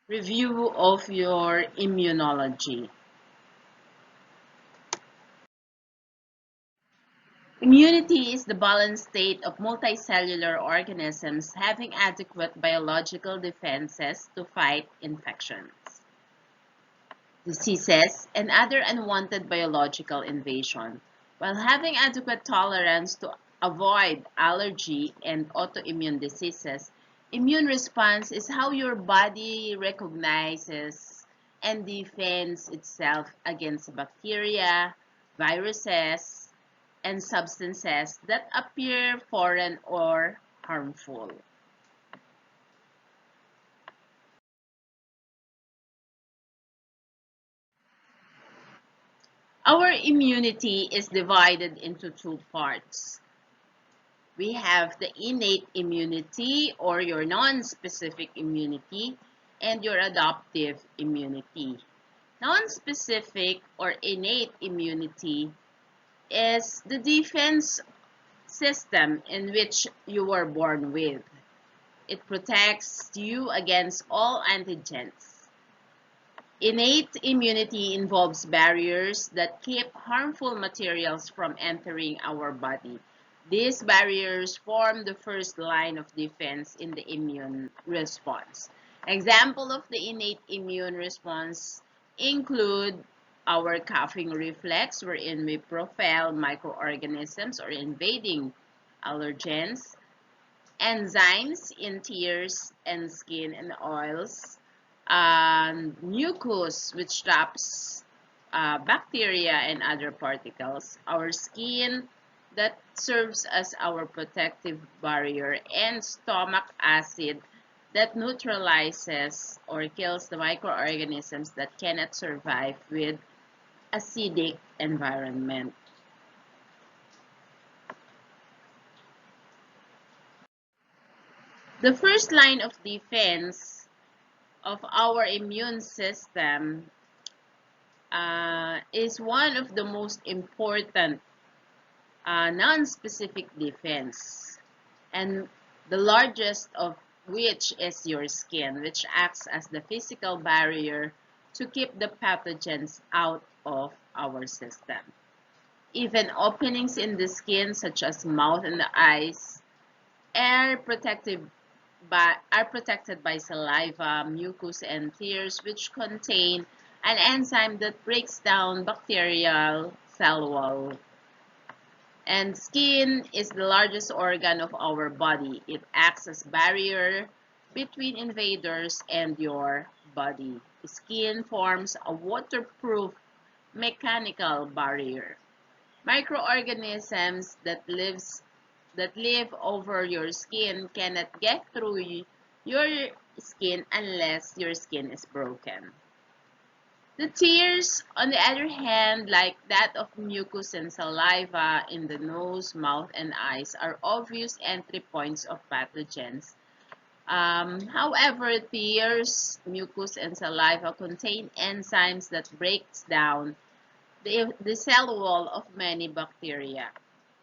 Review of your immunology. Immunity is the balanced state of multicellular organisms having adequate biological defenses to fight infections, diseases, and other unwanted biological invasion, while having adequate tolerance to avoid allergy and autoimmune diseases. Immune response is how your body recognizes and defends itself against bacteria, viruses, and substances that appear foreign or harmful. Our immunity is divided into two parts. We have the innate immunity or your non-specific immunity and your adaptive immunity. Non-specific or innate immunity is the defense system in which you were born with. It protects you against all antigens. Innate immunity involves barriers that keep harmful materials from entering our body. These barriers form the first line of defense in the immune response. Example of the innate immune response include our coughing reflex, wherein we propel microorganisms or invading allergens, enzymes in tears and skin and oils, and mucus, which traps bacteria and other particles, our skin that serves as our protective barrier, and stomach acid that neutralizes or kills the microorganisms that cannot survive with acidic environment. The first line of defense of our immune system is one of the most important non-specific defense, and the largest of which is your skin, which acts as the physical barrier to keep the pathogens out of our system. Even openings in the skin, such as mouth and the eyes, are protected by saliva, mucus, and tears, which contain an enzyme that breaks down bacterial cell wall. And skin is the largest organ of our body. It acts as barrier between invaders and your body. Skin forms a waterproof mechanical barrier. Microorganisms that live over your skin cannot get through your skin unless your skin is broken. The tears, on the other hand, like that of mucus and saliva in the nose, mouth, and eyes, are obvious entry points of pathogens. However, tears, mucus, and saliva contain enzymes that breaks down the cell wall of many bacteria.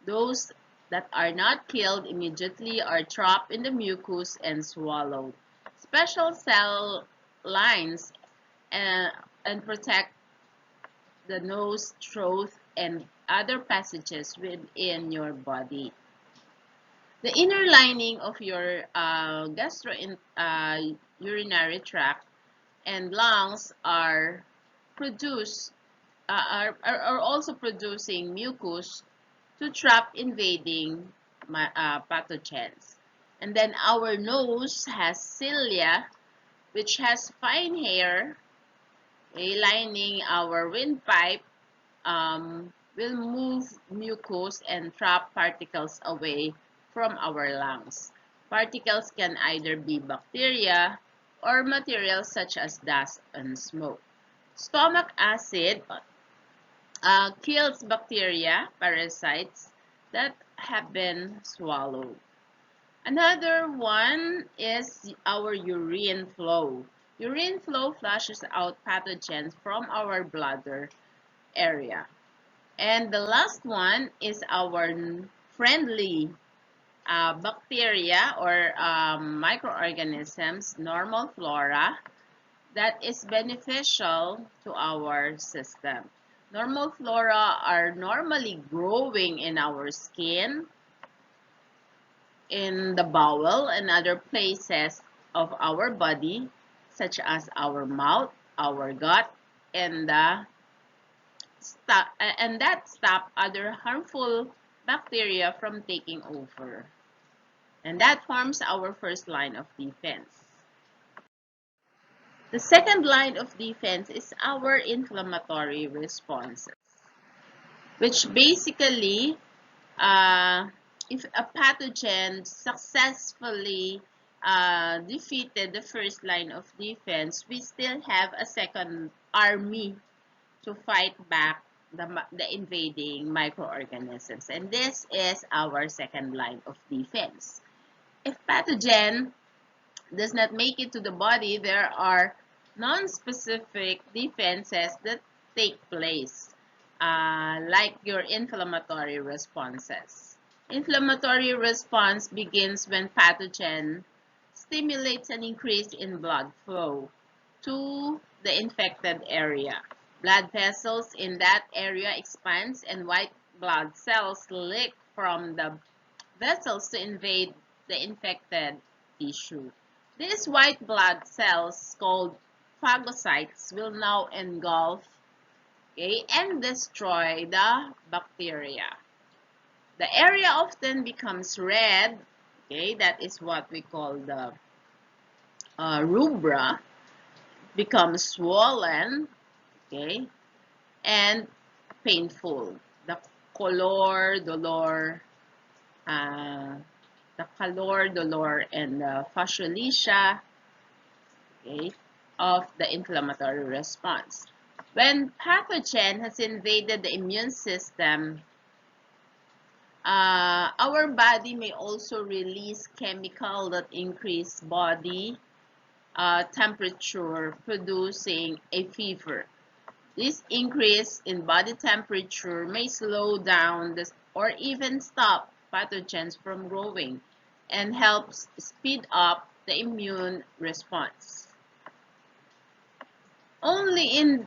Those that are not killed immediately are trapped in the mucus and swallowed. Special cell lines uh, and protect the nose, throat, and other passages within your body. The inner lining of your urinary tract and lungs produce are also producing mucus to trap invading pathogens. And then our nose has cilia, which has fine hair lining our windpipe, will move mucus and trap particles away from our lungs. Particles can either be bacteria or materials such as dust and smoke. Stomach acid kills bacteria, parasites that have been swallowed. Another one is our urine flow. Urine flow flushes out pathogens from our bladder area. And the last one is our friendly bacteria or microorganisms, normal flora, that is beneficial to our system. Normal flora are normally growing in our skin, in the bowel, and other places of our body, such as our mouth, our gut, and that stop other harmful bacteria from taking over. And that forms our first line of defense. The second line of defense is our inflammatory responses, which basically, if a pathogen successfully defeated the first line of defense, we still have a second army to fight back the invading microorganisms. And this is our second line of defense. If pathogen does not make it to the body, there are non-specific defenses that take place, like your inflammatory responses. Inflammatory response begins when pathogen stimulates an increase in blood flow to the infected area. Blood vessels in that area expands and white blood cells leak from the vessels to invade the infected tissue. These white blood cells, called phagocytes, will now engulf, okay, and destroy the bacteria. The area often becomes red, okay, that is what we call the rubra, becomes swollen, okay, and painful. The color, dolor, and the fasciolitia, okay, of the inflammatory response. When pathogen has invaded the immune system, our body may also release chemical that increase body temperature, producing a fever. This increase in body temperature may slow down or even stop pathogens from growing and helps speed up the immune response. Only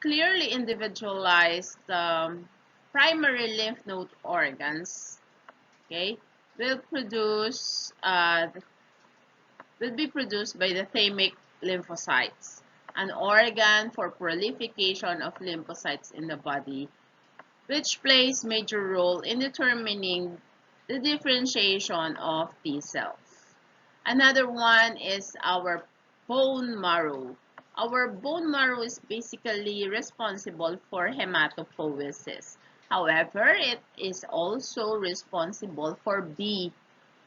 clearly individualized primary lymph node organs, okay, will be produced by the thymic lymphocytes, an organ for proliferation of lymphocytes in the body, which plays major role in determining the differentiation of T cells. Another one is our bone marrow. Our bone marrow is basically responsible for hematopoiesis. However, it is also responsible for B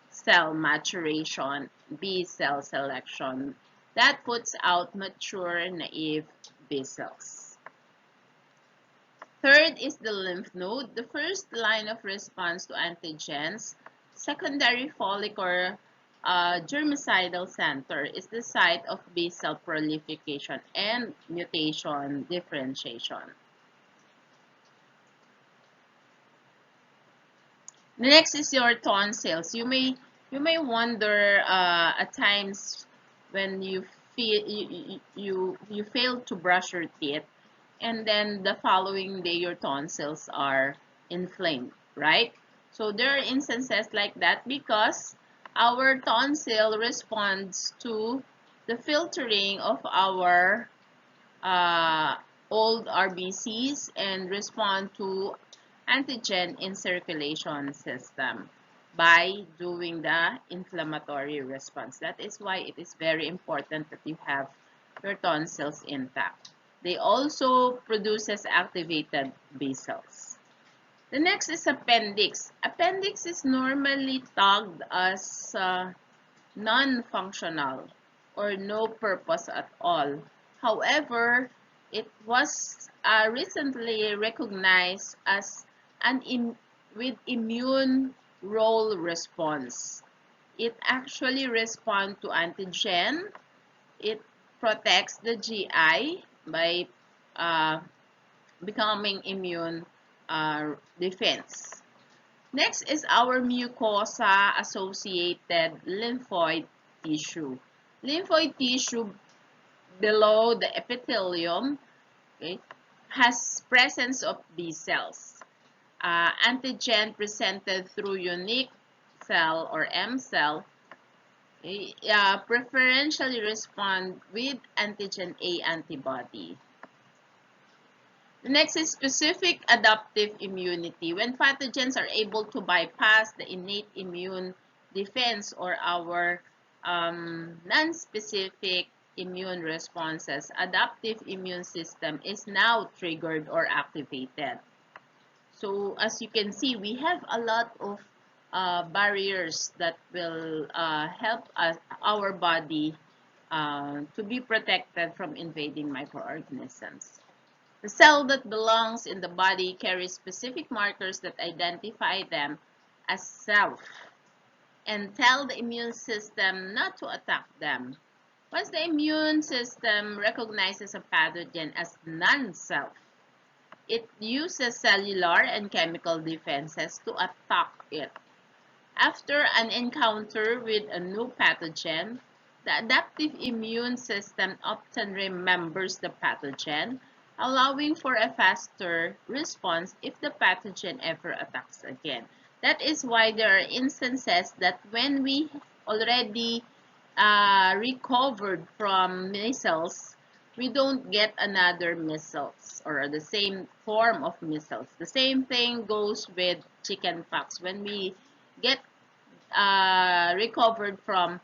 cell maturation, B cell selection, that puts out mature naive B cells. Third is the lymph node, the first line of response to antigens. Secondary follicular germicidal center is the site of B cell proliferation and mutation differentiation. Next is your tonsils. You may wonder at times when you fail to brush your teeth, and then the following day your tonsils are inflamed, right? So there are instances like that because our tonsil responds to the filtering of our old RBCs and respond to antigen in circulation system by doing the inflammatory response. That is why it is very important that you have your tonsils intact. They also produces activated B cells. The next is appendix. Appendix is normally tagged as non-functional or no purpose at all. However, it was recently recognized as with immune role response. It actually responds to antigen. It protects the GI by becoming immune defense. Next is our mucosa-associated lymphoid tissue. Lymphoid tissue below the epithelium, okay, has presence of B cells. Antigen presented through unique cell or M cell preferentially respond with antigen A antibody. The next is specific adaptive immunity. When pathogens are able to bypass the innate immune defense or our non-specific immune responses, adaptive immune system is now triggered or activated. So as you can see, we have a lot of barriers that will help us, our body to be protected from invading microorganisms. The cell that belongs in the body carries specific markers that identify them as self and tell the immune system not to attack them. Once the immune system recognizes a pathogen as non-self, it uses cellular and chemical defenses to attack it. After an encounter with a new pathogen, the adaptive immune system often remembers the pathogen, allowing for a faster response if the pathogen ever attacks again. That is why there are instances that when we already recovered from measles, we don't get another measles or the same form of measles. The same thing goes with chickenpox. When we get recovered from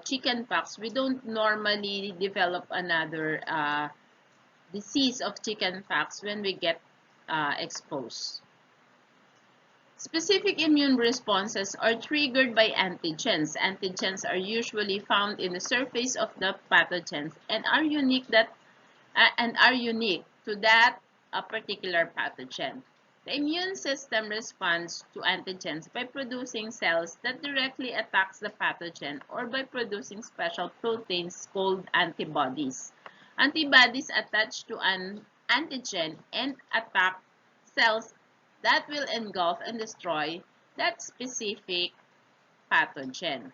chickenpox, we don't normally develop another disease of chickenpox when we get exposed. Specific immune responses are triggered by antigens. Antigens are usually found in the surface of the pathogens and are unique to that particular pathogen. The immune system responds to antigens by producing cells that directly attacks the pathogen or by producing special proteins called antibodies. Antibodies attach to an antigen and attack cells that will engulf and destroy that specific pathogen.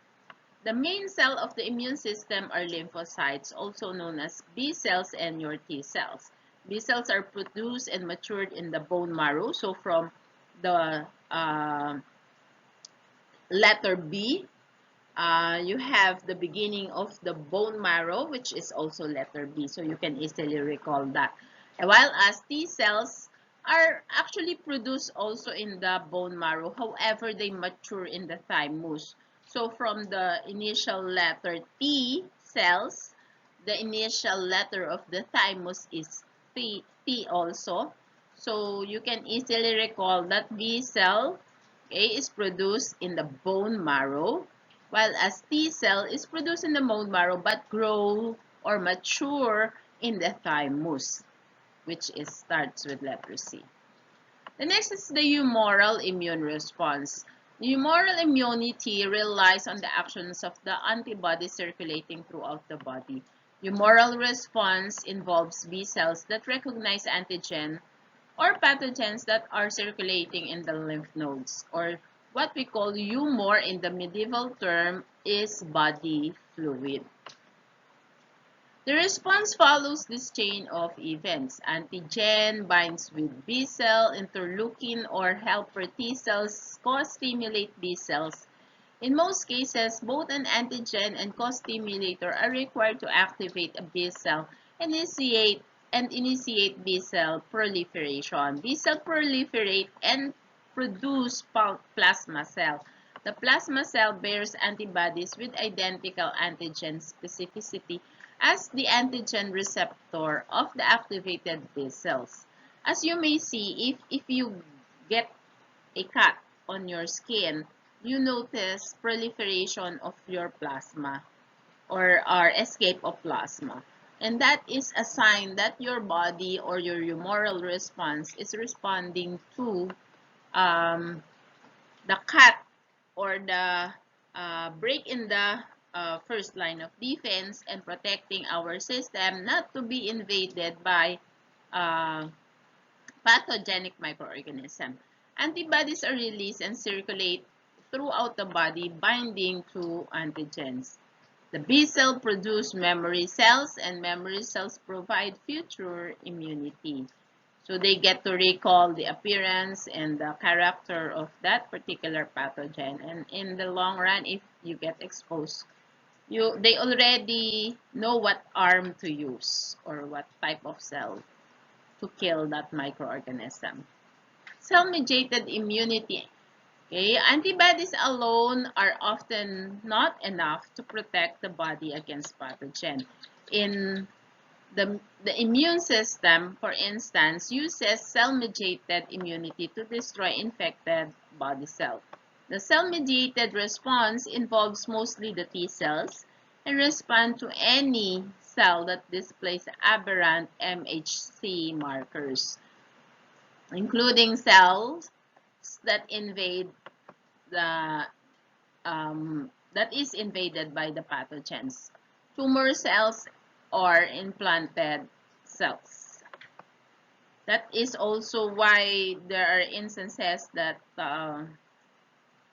The main cell of the immune system are lymphocytes, also known as B cells and your T cells. B cells are produced and matured in the bone marrow. So from the letter B, you have the beginning of the bone marrow, which is also letter B. So you can easily recall that. While as T cells are actually produced also in the bone marrow. However, they mature in the thymus. So from the initial letter T cells, the initial letter of the thymus is T also. So you can easily recall that B cell, okay, is produced in the bone marrow, while as T cell is produced in the bone marrow but grow or mature in the thymus, which starts with letter C. The next is the humoral immune response. Humoral immunity relies on the actions of the antibodies circulating throughout the body. Humoral response involves B cells that recognize antigen or pathogens that are circulating in the lymph nodes, or what we call humor in the medieval term is body fluid. The response follows this chain of events. Antigen binds with B cell, interleukin or helper T cells co-stimulate B cells. In most cases, both an antigen and co-stimulator are required to activate a B cell and initiate B cell proliferation. B cell proliferate and produce plasma cell. The plasma cell bears antibodies with identical antigen specificity as the antigen receptor of the activated B cells. As you may see, if you get a cut on your skin, you notice proliferation of your plasma or escape of plasma. And that is a sign that your body or your humoral response is responding to the cut or the break in the first line of defense and protecting our system not to be invaded by pathogenic microorganism. Antibodies are released and circulate throughout the body binding to antigens. The B cell produce memory cells, and memory cells provide future immunity. So they get to recall the appearance and the character of that particular pathogen. And in the long run, if you get exposed, they already know what arm to use or what type of cell to kill that microorganism. Cell-mediated immunity. Okay, antibodies alone are often not enough to protect the body against pathogen. In the immune system, for instance, uses cell-mediated immunity to destroy infected body cells. The cell-mediated response involves mostly the T cells and respond to any cell that displays aberrant MHC markers, including cells that invade the that is invaded by the pathogens, tumor cells, or implanted cells. That is also why there are instances that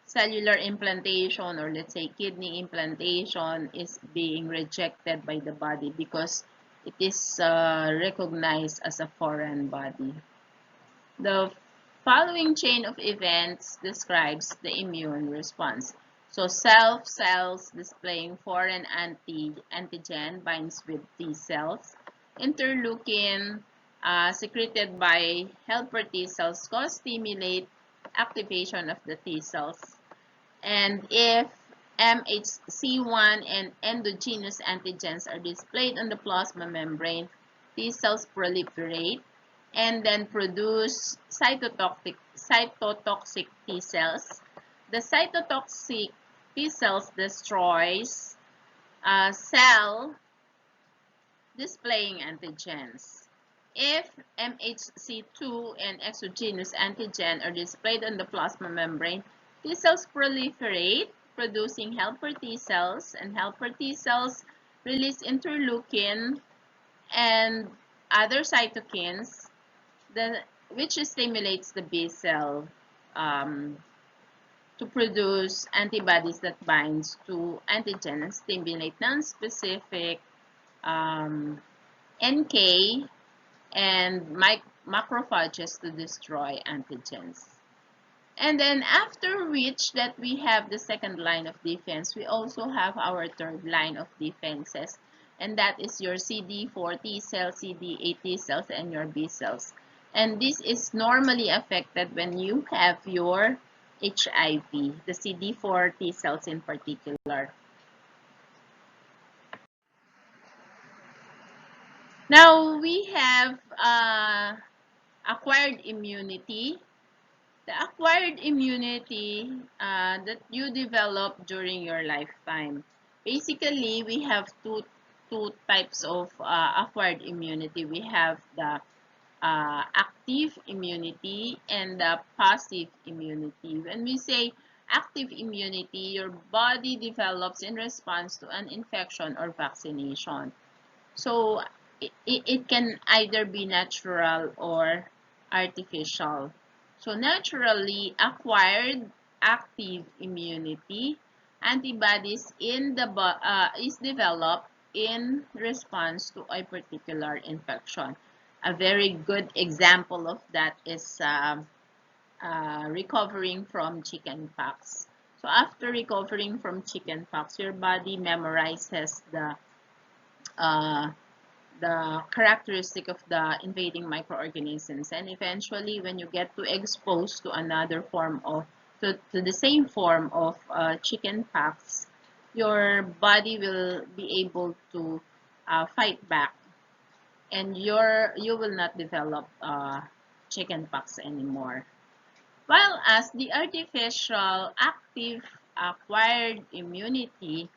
cellular implantation, or let's say kidney implantation, is being rejected by the body because it is recognized as a foreign body. The following chain of events describes the immune response. So cells displaying foreign antigen binds with T cells. Interleukin secreted by helper T cells co-stimulate activation of the T cells. And if MHC1 and endogenous antigens are displayed on the plasma membrane, T cells proliferate and then produce cytotoxic T cells. The cytotoxic T cells destroys cell displaying antigens. If MHC2 and exogenous antigen are displayed on the plasma membrane, T cells proliferate, producing helper T cells, and helper T cells release interleukin and other cytokines, which stimulates the B cell to produce antibodies that binds to antigen and stimulate non-specific NK and macrophages to destroy antigens. And then after which that we have the second line of defense, we also have our third line of defenses, and that is your CD4 T cells, CD8 T cells, and your B cells. And this is normally affected when you have your HIV, the CD4 T cells in particular. Now we have acquired immunity. The acquired immunity that you develop during your lifetime. Basically, we have two types of acquired immunity. We have the active immunity and the passive immunity. When we say active immunity, your body develops in response to an infection or vaccination. So it can either be natural or artificial. So naturally acquired active immunity, antibodies is developed in response to a particular infection. A very good example of that is recovering from chickenpox. So after recovering from chickenpox, your body memorizes the characteristic of the invading microorganisms, and eventually when you get to exposed to another form of to the same form of chickenpox, your body will be able to fight back, and you will not develop chickenpox anymore. While as the artificial active acquired immunity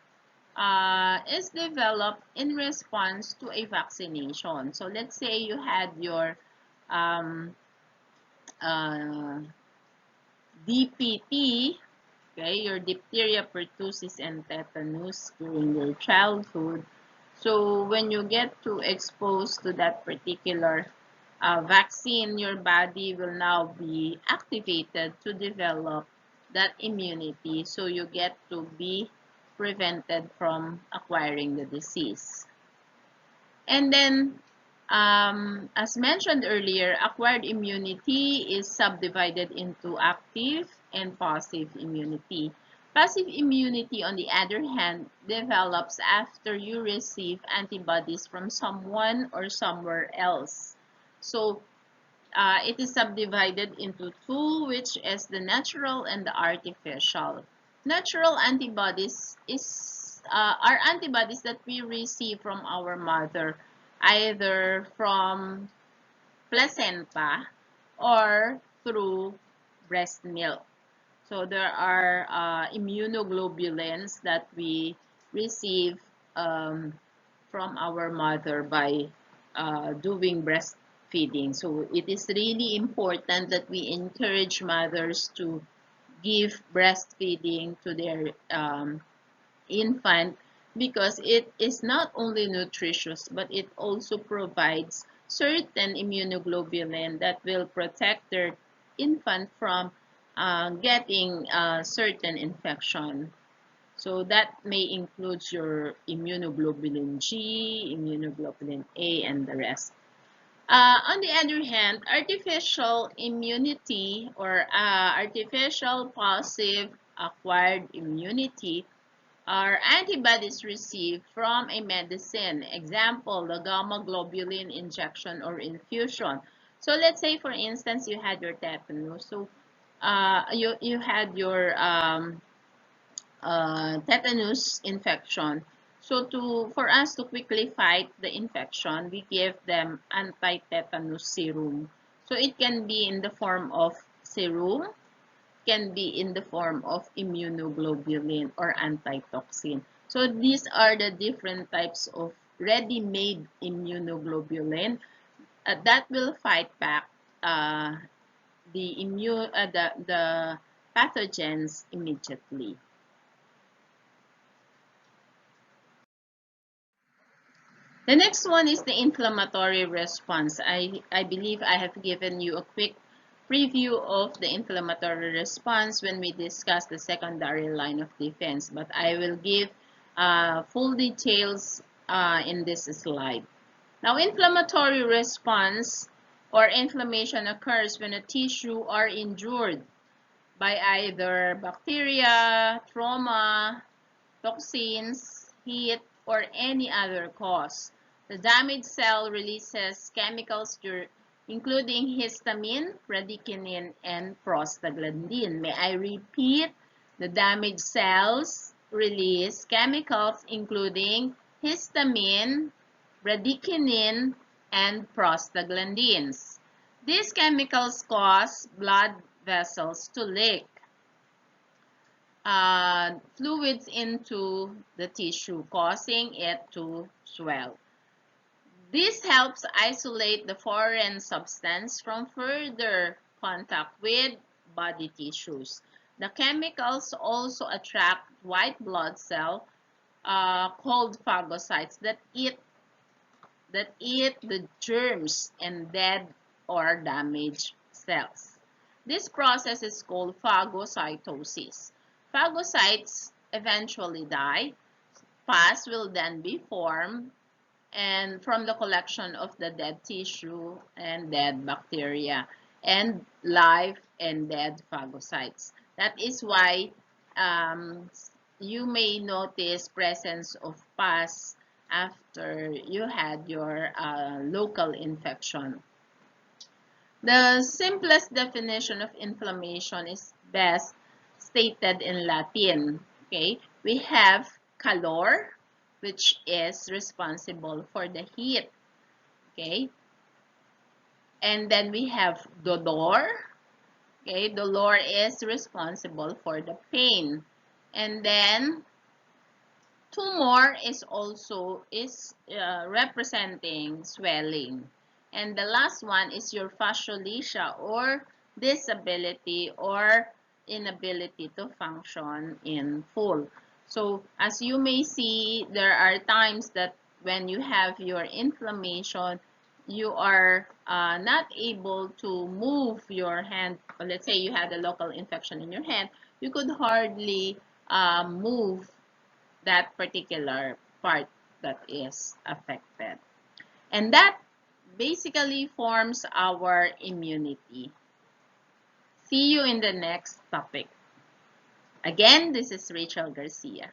is developed in response to a vaccination. So let's say you had your DPT, okay, your diphtheria, pertussis, and tetanus during your childhood. So when you get to exposed to that particular vaccine, your body will now be activated to develop that immunity. So you get to be prevented from acquiring the disease. And then, as mentioned earlier, acquired immunity is subdivided into active and passive immunity. Passive immunity, on the other hand, develops after you receive antibodies from someone or somewhere else. So, it is subdivided into two, which is the natural and the artificial. Natural antibodies are antibodies that we receive from our mother, either from placenta or through breast milk. So there are immunoglobulins that we receive from our mother by doing breastfeeding. So it is really important that we encourage mothers to give breastfeeding to their infant, because it is not only nutritious, but it also provides certain immunoglobulin that will protect their infant from getting certain infection. So that may include your immunoglobulin G, immunoglobulin A, and the rest. On the other hand, artificial immunity or artificial passive acquired immunity are antibodies received from a medicine. Example, the gamma globulin injection or infusion. So let's say, for instance, you had your tetanus. So you had your tetanus infection. So for us to quickly fight the infection, we give them anti-tetanus serum. So it can be in the form of serum, can be in the form of immunoglobulin or antitoxin. So these are the different types of ready-made immunoglobulin that will fight back the pathogens immediately. The next one is the inflammatory response. I believe I have given you a quick preview of the inflammatory response when we discussed the secondary line of defense, but I will give full details in this slide. Now, inflammatory response or inflammation occurs when a tissue are injured by either bacteria, trauma, toxins, heat, or any other cause. The damaged cell releases chemicals including histamine, bradykinin, and prostaglandin. May I repeat? The damaged cells release chemicals including histamine, bradykinin, and prostaglandins. These chemicals cause blood vessels to leak fluids into the tissue, causing it to swell. This helps isolate the foreign substance from further contact with body tissues. The chemicals also attract white blood cells called phagocytes that eat the germs and dead or damaged cells. This process is called phagocytosis. Phagocytes eventually die. Pus will then be formed and from the collection of the dead tissue and dead bacteria and live and dead phagocytes. That is why you may notice presence of pus after you had your local infection. The simplest definition of inflammation is best stated in Latin. Okay, we have calor, which is responsible for the heat. Okay, and then we have dolor. Okay, dolor is responsible for the pain, and then tumor is also representing swelling. And the last one is your fasciolatia or disability or inability to function in full. So as you may see, there are times that when you have your inflammation, you are not able to move your hand. Let's say you had a local infection in your hand, you could hardly move that particular part that is affected. And that basically forms our immunity. See you in the next topic. Again, this is Rachel Garcia.